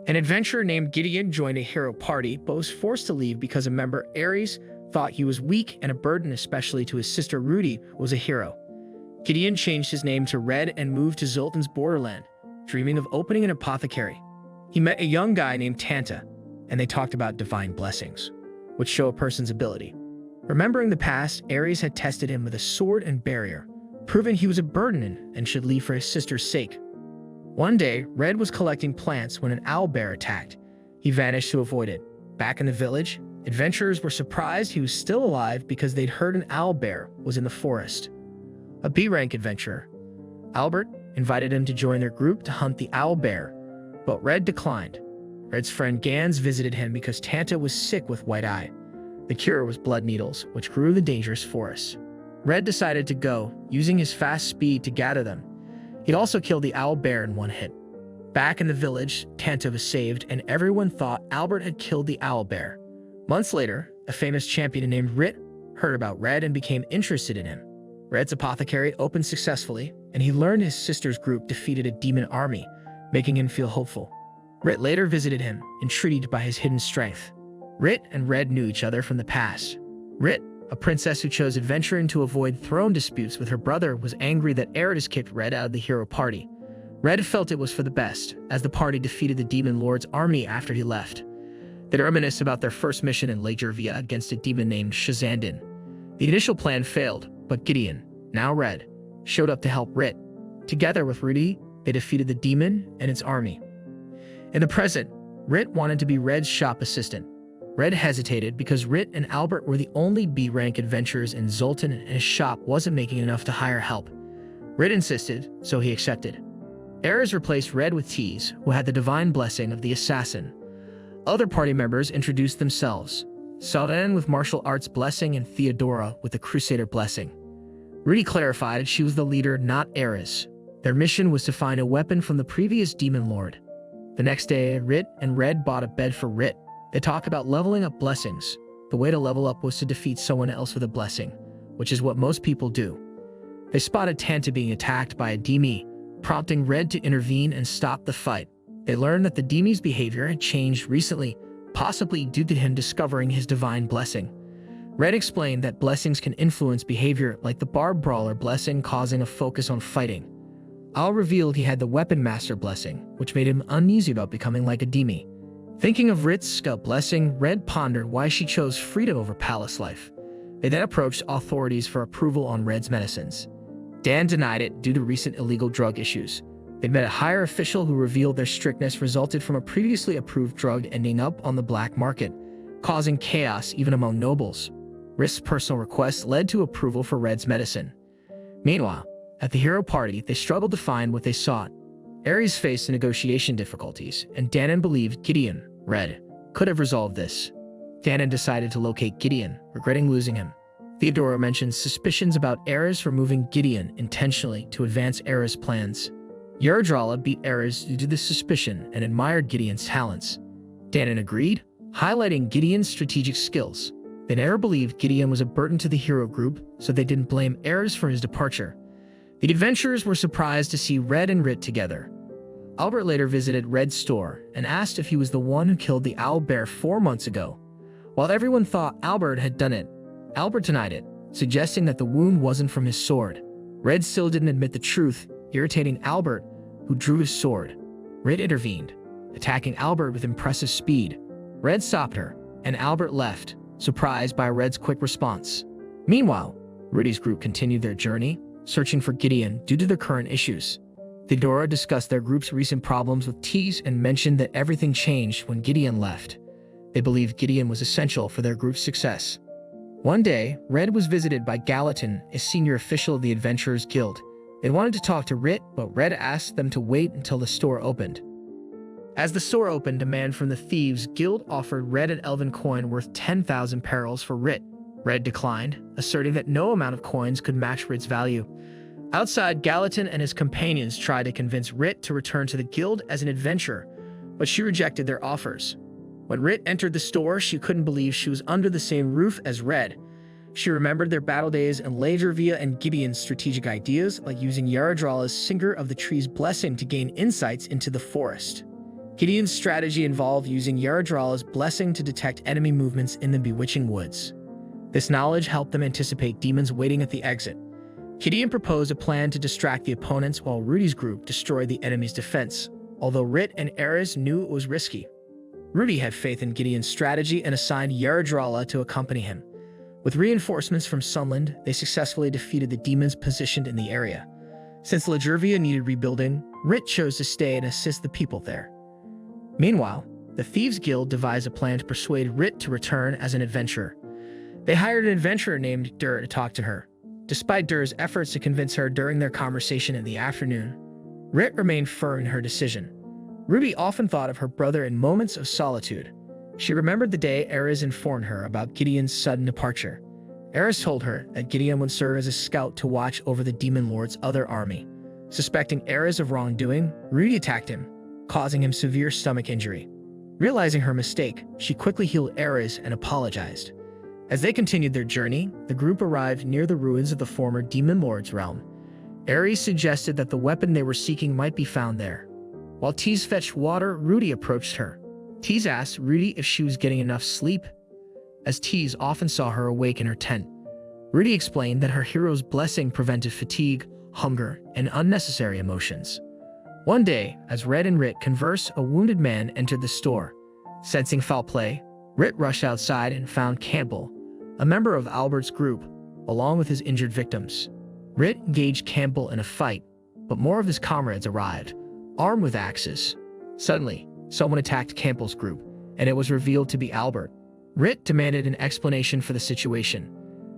An adventurer named Gideon joined a hero party, but was forced to leave because a member, Ares, thought he was weak and a burden, especially to his sister Rudy, was a hero. Gideon changed his name to Red and moved to Zoltan's borderland, dreaming of opening an apothecary. He met a young guy named Tanta, and they talked about divine blessings, which show a person's ability. Remembering the past, Ares had tested him with a sword and barrier, proving he was a burden and should leave for his sister's sake. One day, Red was collecting plants when an owlbear attacked. He vanished to avoid it. Back in the village, adventurers were surprised he was still alive because they'd heard an owlbear was in the forest. A B-rank adventurer, Albert, invited him to join their group to hunt the owlbear, but Red declined. Red's friend Gans visited him because Tanta was sick with white eye. The cure was blood needles, which grew in the dangerous forest. Red decided to go, using his fast speed to gather them. He'd also killed the owlbear in one hit. Back in the village, Tanta was saved, and everyone thought Albert had killed the owlbear. Months later, a famous champion named Rit heard about Red and became interested in him. Red's apothecary opened successfully, and he learned his sister's group defeated a demon army, making him feel hopeful. Rit later visited him, intrigued by his hidden strength. Rit and Red knew each other from the past. Rit, a princess who chose adventuring to avoid throne disputes with her brother, was angry that Ares kicked Red out of the hero party. Red felt it was for the best, as the party defeated the demon lord's army after he left. They reminisce about their first mission in Loggervia against a demon named Shazandin. The initial plan failed, but Gideon, now Red, showed up to help Rit. Together with Rudy, they defeated the demon and its army. In the present, Rit wanted to be Red's shop assistant. Red hesitated because Rit and Albert were the only B-rank adventurers and Zoltan and his shop wasn't making enough to hire help. Rit insisted, so he accepted. Ares replaced Red with Tease, who had the divine blessing of the assassin. Other party members introduced themselves. Zoltan with martial arts blessing and Theodora with the crusader blessing. Rudy clarified she was the leader, not Ares. Their mission was to find a weapon from the previous demon lord. The next day, Rit and Red bought a bed for Rit. They talked about leveling up blessings. The way to level up was to defeat someone else with a blessing, which is what most people do. They spotted Tanta being attacked by a Demi, prompting Red to intervene and stop the fight. They learned that the Demi's behavior had changed recently, possibly due to him discovering his divine blessing. Red explained that blessings can influence behavior, like the Barb Brawler blessing causing a focus on fighting. Al revealed he had the Weapon Master blessing, which made him uneasy about becoming like a Demi. Thinking of Rit's blessing, Red pondered why she chose freedom over palace life. They then approached authorities for approval on Red's medicines. Dan denied it due to recent illegal drug issues. They met a higher official who revealed their strictness resulted from a previously approved drug ending up on the black market, causing chaos even among nobles. Risk's personal requests led to approval for Red's medicine. Meanwhile, at the hero party, they struggled to find what they sought. Ares faced negotiation difficulties, and Danon believed Gideon, Red, could have resolved this. Danon decided to locate Gideon, regretting losing him. Theodora mentions suspicions about Ares removing Gideon intentionally to advance Ares' plans. Drowa beat Ares due to this suspicion and admired Gideon's talents. Danon agreed, highlighting Gideon's strategic skills. They never believed Gideon was a burden to the hero group, so they didn't blame Ares for his departure. The adventurers were surprised to see Red and Rit together. Albert later visited Red's store and asked if he was the one who killed the owlbear 4 months ago. While everyone thought Albert had done it, Albert denied it, suggesting that the wound wasn't from his sword. Red still didn't admit the truth, irritating Albert, who drew his sword. Rit intervened, attacking Albert with impressive speed. Red stopped her, and Albert left, surprised by Red's quick response. Meanwhile, Rudy's group continued their journey, searching for Gideon due to their current issues. Theodora discussed their group's recent problems with Tease and mentioned that everything changed when Gideon left. They believed Gideon was essential for their group's success. One day, Red was visited by Gallatin, a senior official of the Adventurers Guild. They wanted to talk to Rit, but Red asked them to wait until the store opened. As the store opened, a man from the Thieves Guild offered Red an elven coin worth 10,000 perils for Rit. Red declined, asserting that no amount of coins could match Rit's value. Outside, Gallatin and his companions tried to convince Rit to return to the guild as an adventurer, but she rejected their offers. When Rit entered the store, she couldn't believe she was under the same roof as Red. She remembered their battle days in Loggervia and Gideon's strategic ideas, like using Drowa's Singer of the Tree's blessing to gain insights into the forest. Gideon's strategy involved using Yaradrala's blessing to detect enemy movements in the bewitching woods. This knowledge helped them anticipate demons waiting at the exit. Gideon proposed a plan to distract the opponents while Rudy's group destroyed the enemy's defense, although Rit and Ares knew it was risky. Rudy had faith in Gideon's strategy and assigned Yaradrala to accompany him. With reinforcements from Sunland, they successfully defeated the demons positioned in the area. Since Loggervia needed rebuilding, Rit chose to stay and assist the people there. Meanwhile, the Thieves Guild devised a plan to persuade Rit to return as an adventurer. They hired an adventurer named Dur to talk to her. Despite Dur's efforts to convince her during their conversation in the afternoon, Rit remained firm in her decision. Ruby often thought of her brother in moments of solitude. She remembered the day Ares informed her about Gideon's sudden departure. Ares told her that Gideon would serve as a scout to watch over the demon lord's other army. Suspecting Ares of wrongdoing, Rudy attacked him, causing him severe stomach injury. Realizing her mistake, she quickly healed Ares and apologized. As they continued their journey, the group arrived near the ruins of the former demon lord's realm. Ares suggested that the weapon they were seeking might be found there. While Tease fetched water, Rudy approached her. Tease asked Rudy if she was getting enough sleep, as Tease often saw her awake in her tent. Rudy explained that her hero's blessing prevented fatigue, hunger, and unnecessary emotions. One day, as Red and Rit conversed, a wounded man entered the store. Sensing foul play, Rit rushed outside and found Campbell, a member of Albert's group, along with his injured victims. Rit engaged Campbell in a fight, but more of his comrades arrived, armed with axes. Suddenly, someone attacked Campbell's group, and it was revealed to be Albert. Rit demanded an explanation for the situation.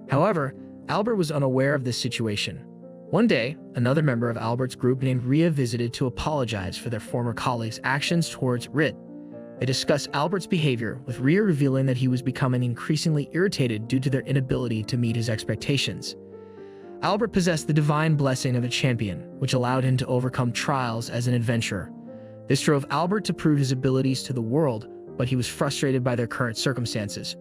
However, Albert was unaware of this situation. One day, another member of Albert's group named Rhea visited to apologize for their former colleague's actions towards Rit. They discussed Albert's behavior, with Rhea revealing that he was becoming increasingly irritated due to their inability to meet his expectations. Albert possessed the divine blessing of a champion, which allowed him to overcome trials as an adventurer. This drove Albert to prove his abilities to the world, but he was frustrated by their current circumstances.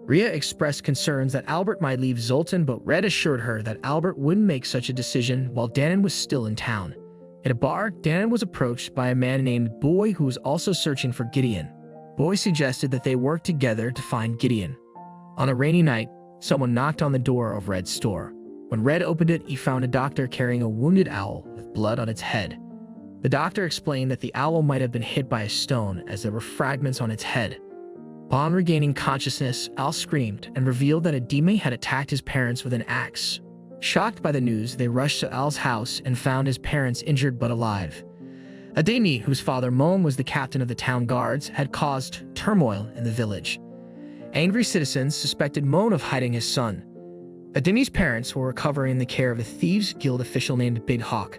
Rhea expressed concerns that Albert might leave Zoltan, but Red assured her that Albert wouldn't make such a decision while Danon was still in town. In a bar, Danon was approached by a man named Boy who was also searching for Gideon. Boy suggested that they work together to find Gideon. On a rainy night, someone knocked on the door of Red's store. When Red opened it, he found a doctor carrying a wounded owl with blood on its head. The doctor explained that the owl might have been hit by a stone as there were fragments on its head. Upon regaining consciousness, Al screamed and revealed that a demon had attacked his parents with an axe. Shocked by the news, they rushed to Al's house and found his parents injured but alive. Adeni, whose father Moan was the captain of the town guards, had caused turmoil in the village. Angry citizens suspected Moan of hiding his son. Adeni's parents were recovering in the care of a Thieves Guild official named Big Hawk.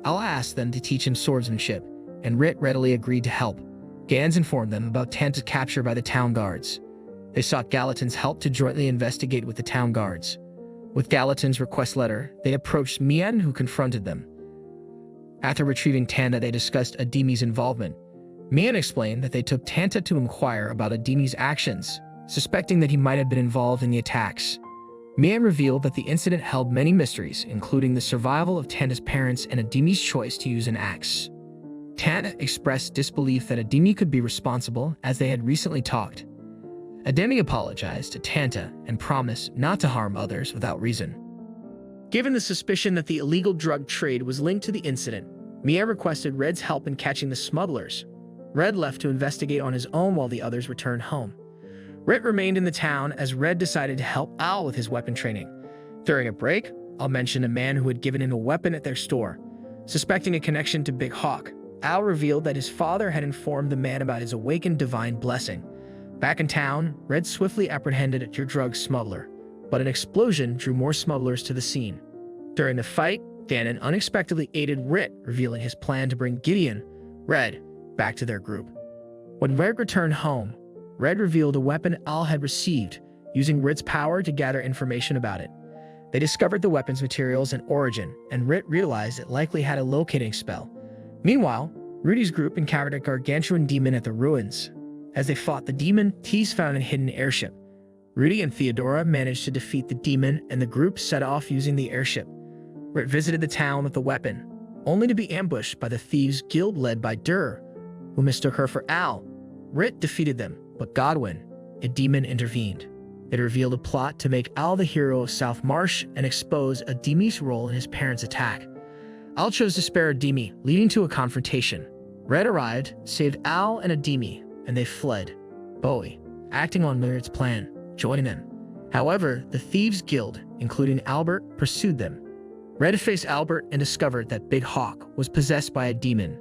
Al asked them to teach him swordsmanship, and Rit readily agreed to help. Gans informed them about Tanta's capture by the town guards. They sought Gallatin's help to jointly investigate with the town guards. With Gallatin's request letter, they approached Mian, who confronted them. After retrieving Tanta, they discussed Ademi's involvement. Mian explained that they took Tanta to inquire about Ademi's actions, suspecting that he might have been involved in the attacks. Mian revealed that the incident held many mysteries, including the survival of Tanta's parents and Ademi's choice to use an axe. Tanta expressed disbelief that Ademi could be responsible, as they had recently talked. Ademi apologized to Tanta and promised not to harm others without reason. Given the suspicion that the illegal drug trade was linked to the incident, Mia requested Red's help in catching the smugglers. Red left to investigate on his own while the others returned home. Rit remained in the town as Red decided to help Al with his weapon training. During a break, Al mentioned a man who had given him a weapon at their store. Suspecting a connection to Big Hawk, Al revealed that his father had informed the man about his awakened divine blessing. Back in town, Red swiftly apprehended your drug smuggler, but an explosion drew more smugglers to the scene. During the fight, Danon unexpectedly aided Rit, revealing his plan to bring Gideon, Red, back to their group. When Red returned home, Red revealed a weapon Al had received, using Rit's power to gather information about it. They discovered the weapon's materials and origin, and Rit realized it likely had a locating spell. Meanwhile, Rudy's group encountered a gargantuan demon at the ruins. As they fought the demon, Tease found a hidden airship. Rudy and Theodora managed to defeat the demon, and the group set off using the airship. Rit visited the town with the weapon, only to be ambushed by the Thieves Guild led by Dur. who mistook her for Al. Rit defeated them, but Godwin, a demon, intervened. It revealed a plot to make Al the hero of South Marsh and expose Ademi's role in his parents' attack. Al chose to spare Ademi, leading to a confrontation. Red arrived, saved Al and Ademi, and they fled. Bowie, acting on Myriad's plan, joined them. However, the Thieves Guild, including Albert, pursued them. Red faced Albert and discovered that Big Hawk was possessed by a demon.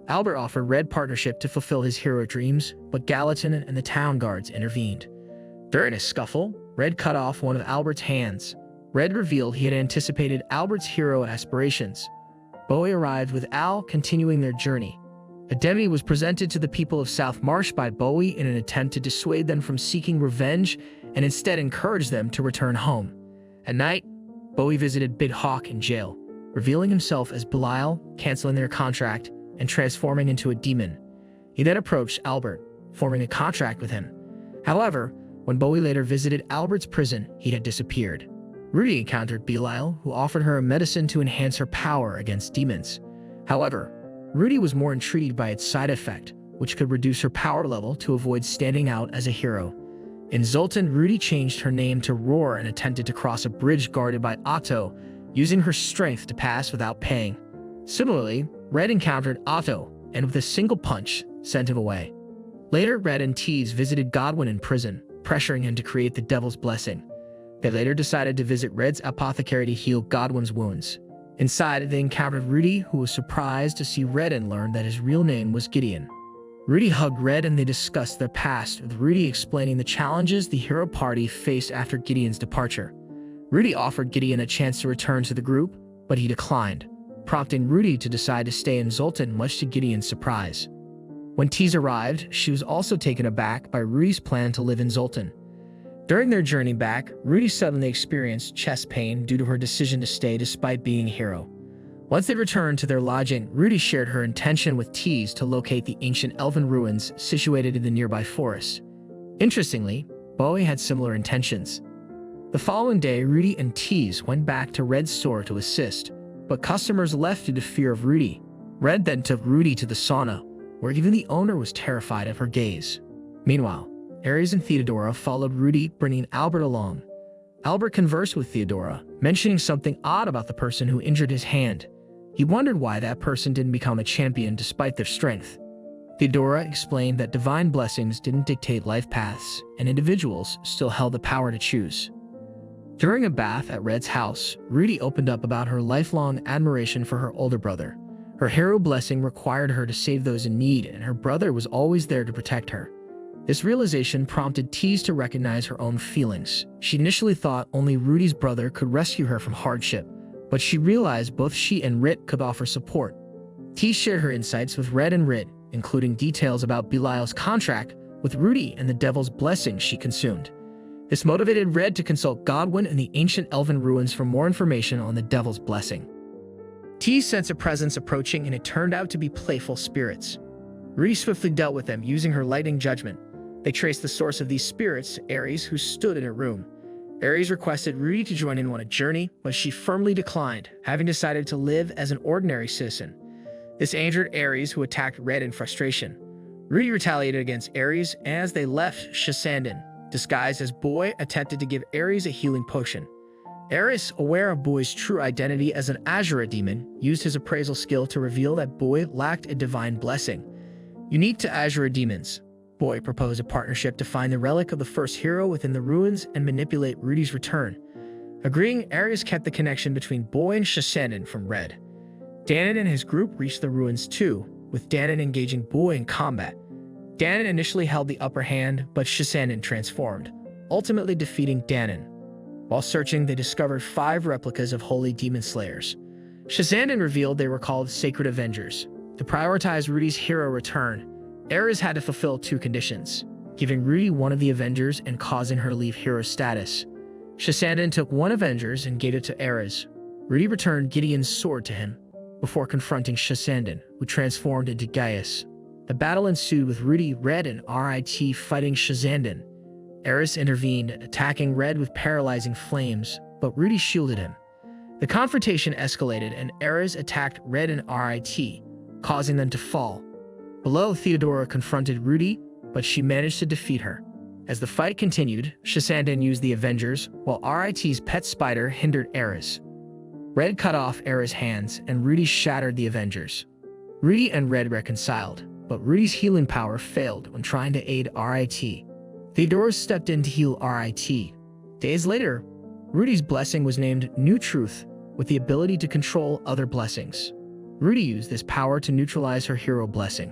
Albert offered Red partnership to fulfill his hero dreams, but Gallatin and the town guards intervened. During a scuffle, Red cut off one of Albert's hands. Red revealed he had anticipated Albert's hero aspirations. Bowie arrived with Al, continuing their journey. Ademi was presented to the people of South Marsh by Bowie in an attempt to dissuade them from seeking revenge and instead encourage them to return home. At night, Bowie visited Big Hawk in jail, revealing himself as Belial, canceling their contract, and transforming into a demon. He then approached Albert, forming a contract with him. However, when Bowie later visited Albert's prison, he had disappeared. Rudy encountered Belial, who offered her a medicine to enhance her power against demons. However, Rudy was more intrigued by its side effect, which could reduce her power level to avoid standing out as a hero. In Zoltan, Rudy changed her name to Roar and attempted to cross a bridge guarded by Otto, using her strength to pass without paying. Similarly, Red encountered Otto, and with a single punch, sent him away. Later, Red and Tease visited Godwin in prison, pressuring him to create the Devil's Blessing. They later decided to visit Red's apothecary to heal Godwin's wounds. Inside, they encountered Rudy, who was surprised to see Red and learned that his real name was Gideon. Rudy hugged Red and they discussed their past, with Rudy explaining the challenges the hero party faced after Gideon's departure. Rudy offered Gideon a chance to return to the group, but he declined, prompting Rudy to decide to stay in Zoltan, much to Gideon's surprise. When Tease arrived, she was also taken aback by Rudy's plan to live in Zoltan. During their journey back, Rudy suddenly experienced chest pain due to her decision to stay despite being a hero. Once they returned to their lodging, Rudy shared her intention with Tease to locate the ancient elven ruins situated in the nearby forest. Interestingly, Bowie had similar intentions. The following day, Rudy and Tease went back to Red's store to assist, but customers left due to fear of Rudy. Red then took Rudy to the sauna, where even the owner was terrified of her gaze. Meanwhile, Ares and Theodora followed Rudy, bringing Albert along. Albert conversed with Theodora, mentioning something odd about the person who injured his hand. He wondered why that person didn't become a champion despite their strength. Theodora explained that divine blessings didn't dictate life paths, and individuals still held the power to choose. During a bath at Red's house, Rudy opened up about her lifelong admiration for her older brother. Her hero blessing required her to save those in need, and her brother was always there to protect her. This realization prompted Tease to recognize her own feelings. She initially thought only Rudy's brother could rescue her from hardship, but she realized both she and Rit could offer support. Tease shared her insights with Red and Rit, including details about Belial's contract with Rudy and the Devil's Blessing she consumed. This motivated Red to consult Godwin and the ancient elven ruins for more information on the Devil's Blessing. Tease sensed a presence approaching, and it turned out to be playful spirits. Rudy swiftly dealt with them using her lightning judgment. They traced the source of these spirits to Ares, who stood in her room. Ares requested Rudy to join in on a journey, but she firmly declined, having decided to live as an ordinary citizen. This angered Ares, who attacked Red in frustration. Rudy retaliated against Ares, and as they left, Shasandin, disguised as Boy, attempted to give Ares a healing potion. Ares, aware of Boy's true identity as an Azura demon, used his appraisal skill to reveal that Boy lacked a divine blessing. Unique to Azura demons, Boy proposed a partnership to find the relic of the first hero within the ruins and manipulate Rudy's return. Agreeing, Ares kept the connection between Boy and Shasandin from Red. Danon and his group reached the ruins too, with Danon engaging Boy in combat. Danon initially held the upper hand, but Shasandin transformed, ultimately defeating Danon. While searching, they discovered 5 replicas of holy demon slayers. Shasandin revealed they were called Sacred Avengers. To prioritize Rudy's hero return, Ares had to fulfill 2 conditions, giving Rudy one of the Avengers and causing her to leave hero status. Shasandin took one Avengers and gave it to Ares. Rudy returned Gideon's sword to him, before confronting Shasandin, who transformed into Gaius. The battle ensued with Rudy, Red, and Rit fighting Shasandin. Ares intervened, attacking Red with paralyzing flames, but Rudy shielded him. The confrontation escalated and Ares attacked Red and Rit, causing them to fall. Below, Theodora confronted Rudy, but she managed to defeat her. As the fight continued, Shasandan used the Avengers, while Rit's pet spider hindered Ares. Red cut off Ares' hands, and Rudy shattered the Avengers. Rudy and Red reconciled, but Rudy's healing power failed when trying to aid Rit. Theodora stepped in to heal Rit. Days later, Rudy's blessing was named New Truth, with the ability to control other blessings. Rudy used this power to neutralize her hero blessing.